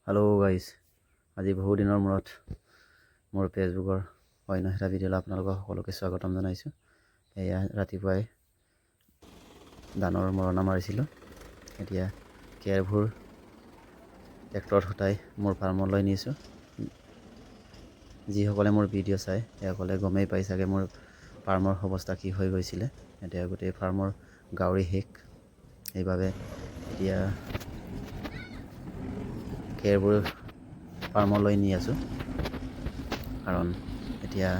Hello' guys, আজি বহু দিনৰ মূৰত মোৰ ফেচবুকৰ অন্য এটা ভিডিঅ'লৈ আপোনালোকক সকলোকে স্বাগতম জনাইছোঁ। এয়া ৰাতিপুৱাই ধানৰ মৰণা মাৰিছিলোঁ। এতিয়া খেৰবোৰ ট্ৰেক্টৰত হতাই মোৰ ফাৰ্মলৈ নিছোঁ। যিসকলে মোৰ ভিডিঅ' চায় সেইসকলে গমেই পাই চাগে মোৰ ফাৰ্মৰ অৱস্থা কি হৈ গৈছিলে। এতিয়া গোটেই ফাৰ্মৰ গাহৰি শেষ। সেইবাবে এতিয়া খেৰবোৰ ফাৰ্মলৈ নি আছোঁ। কাৰণ এতিয়া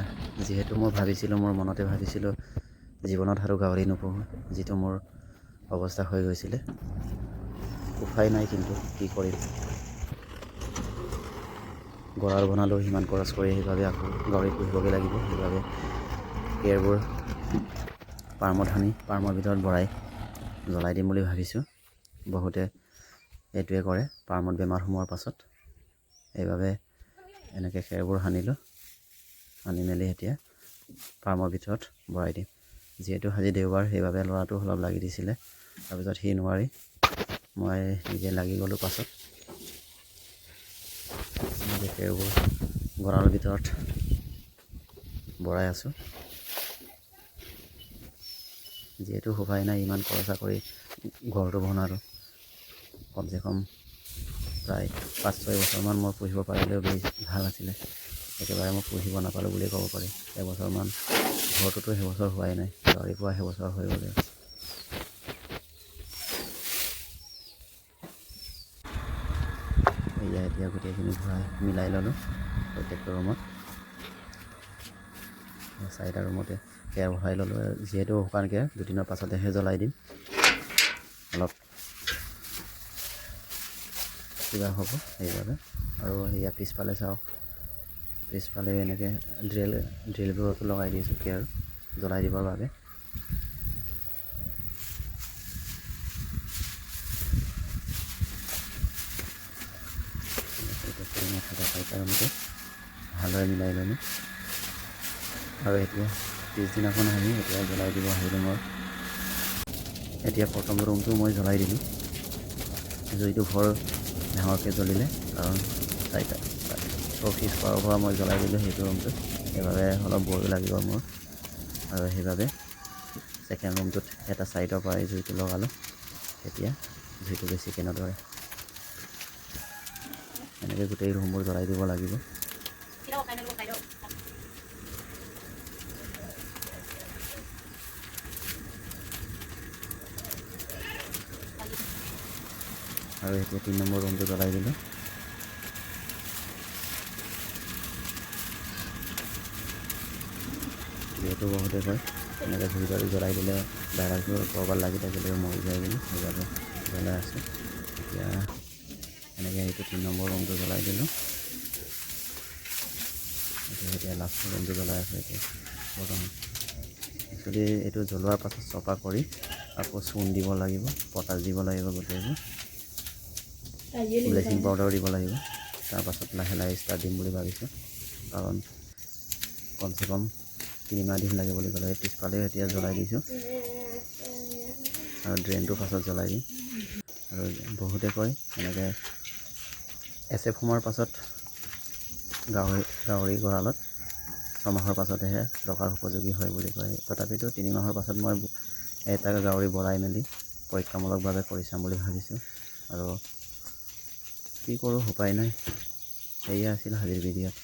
যিহেতু মই ভাবিছিলোঁ, মোৰ মনতে ভাবিছিলোঁ জীৱনত আৰু গাহৰি নোপোহোঁ, যিটো মোৰ অৱস্থা হৈ গৈছিলে। উপায় নাই, কিন্তু কি কৰিম। গঁৰাল বনালেও সিমান খৰচ কৰি সেইবাবে আকৌ গাহৰি পুহিবগৈ লাগিব। সেইবাবে খেৰবোৰ ফাৰ্মত আনি ফাৰ্মৰ ভিতৰত ভৰাই জ্বলাই দিম বুলি ভাবিছোঁ। বহুতে এইটোৱে কৰে ফাৰ্মত বেমাৰ সোমোৱাৰ পাছত। সেইবাবে এনেকৈ খেৰবোৰ সানিলোঁ, আনি মেলি এতিয়া ফাৰ্মৰ ভিতৰত ভৰাই দিম। যিহেতু আজি দেওবাৰ, সেইবাবে ল'ৰাটো অলপ লাগি দিছিলে। তাৰপিছত সি নোৱাৰি মই নিজে লাগি গ'লোঁ। পাছত এনেকৈ খেৰবোৰ গঁৰালৰ ভিতৰত ভৰাই আছোঁ। যিহেতু উপায় নাই, ইমান খৰচা কৰি ঘৰটো বনালোঁ। কমচে কম প্ৰায় 5-6 বছৰমান মই পুহিব পাৰিলেও বেছি ভাল আছিলে। একেবাৰে মই পুহিব নাপালোঁ বুলিয়ে ক'ব পাৰি। এবছৰমান ঘৰটোতো সেইবছৰ হোৱাই নাই, গাহৰি পোৱা সেইবছৰ হৈ গ'লে। এয়া এতিয়া গোটেইখিনি ভৰাই মিলাই ল'লোঁ প্ৰত্যেকটো ৰুমত। 4টা ৰুমতে খেৰ ভৰাই ল'লোঁ। যিহেতু শুকান খেৰ, দুদিনৰ পাছতেহে জ্বলাই দিম। অলপ কিবা হ'ব সেইবাবে। আৰু সেয়া পিছফালে চাওক, পিছফালে এনেকৈ ড্ৰিলবোৰতো লগাই দিছোঁ খেৰ জ্বলাই দিবৰ বাবে। ভালদৰে মিলাই ল'লোঁ। আৰু এতিয়া পিছদিনাখন আহি এতিয়া জ্বলাই দিব আহিলোঁ মই। এতিয়া প্ৰথম ৰুমটো মই জ্বলাই দিলোঁ। জুইটো ভৰ ডাঙৰকৈ জ্বলিলে, কাৰণ 4টা অফিচ পাৰৰ পৰা মই জ্বলাই দিলোঁ সেইটো ৰুমটো। সেইবাবে অলপ ভয়ো লাগিব মোৰ, আৰু সেইবাবে ছেকেণ্ড ৰুমটোত এটা ছাইডৰ পৰাই জুইটো লগালোঁ। তেতিয়া জুইটো বেছিকৈ নধৰে। এনেকৈ গোটেই ৰুমবোৰ জ্বলাই দিব লাগিব। আৰু এতিয়া 3 নম্বৰ ৰুমটো জ্বলাই দিলোঁ। যিহেতু বহুতে কয় এনেকৈ জুই ধৰি জ্বলাই দিলে ভাইৰাছবোৰ ক'ৰবাত লাগি থাকিলেও মৰি যায় বুলি, সেইবাবে জ্বলাই আছোঁ। এতিয়া এনেকৈ এইটো 3 নম্বৰ ৰুমটো জ্বলাই দিলোঁ। এতিয়া লাষ্টৰ ৰুমটো জ্বলাই আছোঁ। এতিয়া বৰ্তমান একচুৱেলি এইটো জ্বলোৱাৰ পাছত চফা কৰি আকৌ চূণ দিব লাগিব, পটাছ দিব লাগিব, গোটেইবোৰ ব্লিচিং পাউডাৰ দিব লাগিব। তাৰপাছত লাহে লাহে ষ্টাৰ্ট দিম বুলি ভাবিছোঁ। কাৰণ কমচে কম 3 মাহ দিন লাগে বুলি ক'লে। পিছফালেও এতিয়া জ্বলাই দিছোঁ আৰু ড্ৰেইনটো পাছত জ্বলাই দিম। আৰু বহুতে কয় এনেকৈ এচেপ সোমোৱাৰ পাছত গাহৰি গঁৰালত 6 মাহৰ পাছতহে ৰখাৰ উপযোগী হয় বুলি কয়। তথাপিতো 3 মাহৰ পাছত মই এটা গাহৰি ভৰাই মেলি পৰীক্ষামূলকভাৱে কৰি চাম বুলি ভাবিছোঁ। আৰু কি কৰোঁ উপায় নাই। সেয়া আছিল আজিৰ ভিডিঅ'ত।